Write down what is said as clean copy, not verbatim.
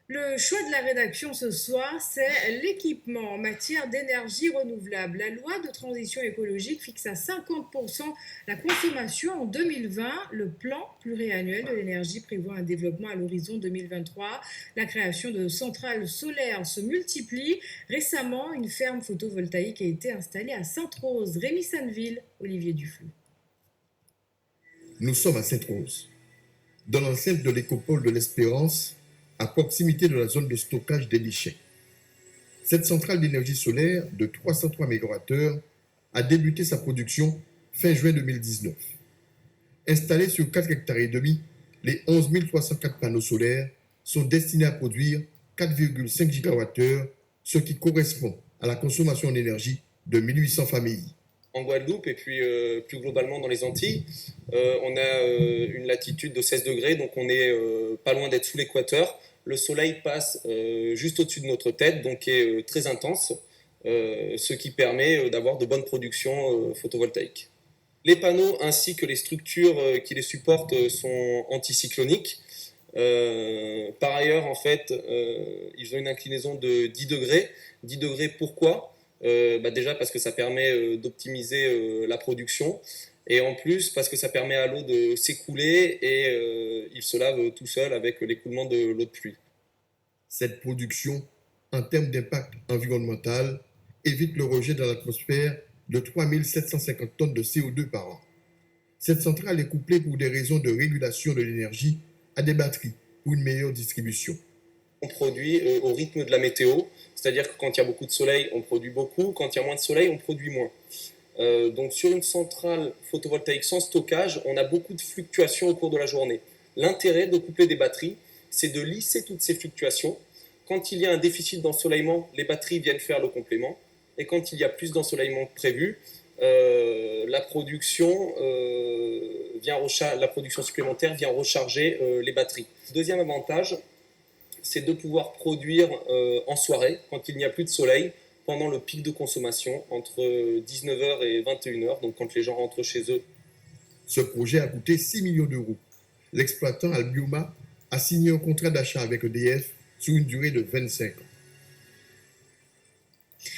Le choix de la rédaction ce soir, c'est l'équipement en matière d'énergie renouvelable. La loi de transition écologique fixe à 50% la consommation en 2020. Le plan pluriannuel de l'énergie prévoit un développement à l'horizon 2023. La création de centrales solaires se multiplie. Récemment, une ferme photovoltaïque a été installée à Sainte-Rose, Rémy-Sanneville, Olivier Duflou. Nous sommes à Sainte-Rose, dans l'enceinte de l'écopole de l'Espérance, à proximité de la zone de stockage des déchets. Cette centrale d'énergie solaire de 303 MWh a débuté sa production fin juin 2019. Installée sur 4 hectares et demi, les 11 304 panneaux solaires sont destinés à produire 4,5 GWh, ce qui correspond à la consommation d'énergie de 1800 familles. En Guadeloupe et puis plus globalement dans les Antilles, on a une latitude de 16 degrés, donc on est pas loin d'être sous l'équateur. Le soleil passe juste au-dessus de notre tête, donc est très intense, ce qui permet d'avoir de bonnes productions photovoltaïques. Les panneaux ainsi que les structures qui les supportent sont anticycloniques. Par ailleurs, en fait, ils ont une inclinaison de 10 degrés. 10 degrés, pourquoi déjà parce que ça permet d'optimiser la production. Et en plus, parce que ça permet à l'eau de s'écouler et il se lave tout seul avec l'écoulement de l'eau de pluie. Cette production, en termes d'impact environnemental, évite le rejet dans l'atmosphère de 3 750 tonnes de CO2 par an. Cette centrale est couplée pour des raisons de régulation de l'énergie à des batteries pour une meilleure distribution. On produit au rythme de la météo, c'est-à-dire que quand il y a beaucoup de soleil, on produit beaucoup, quand il y a moins de soleil, on produit moins. Donc sur une centrale photovoltaïque sans stockage, on a beaucoup de fluctuations au cours de la journée. L'intérêt de couper des batteries, c'est de lisser toutes ces fluctuations. Quand il y a un déficit d'ensoleillement, les batteries viennent faire le complément. Et quand il y a plus d'ensoleillement que prévu, la production supplémentaire vient recharger les batteries. Deuxième avantage, c'est de pouvoir produire en soirée, quand il n'y a plus de soleil, pendant le pic de consommation, entre 19h et 21h, donc quand les gens rentrent chez eux. Ce projet a coûté 6 millions d'euros. L'exploitant Albioma a signé un contrat d'achat avec EDF sur une durée de 25 ans.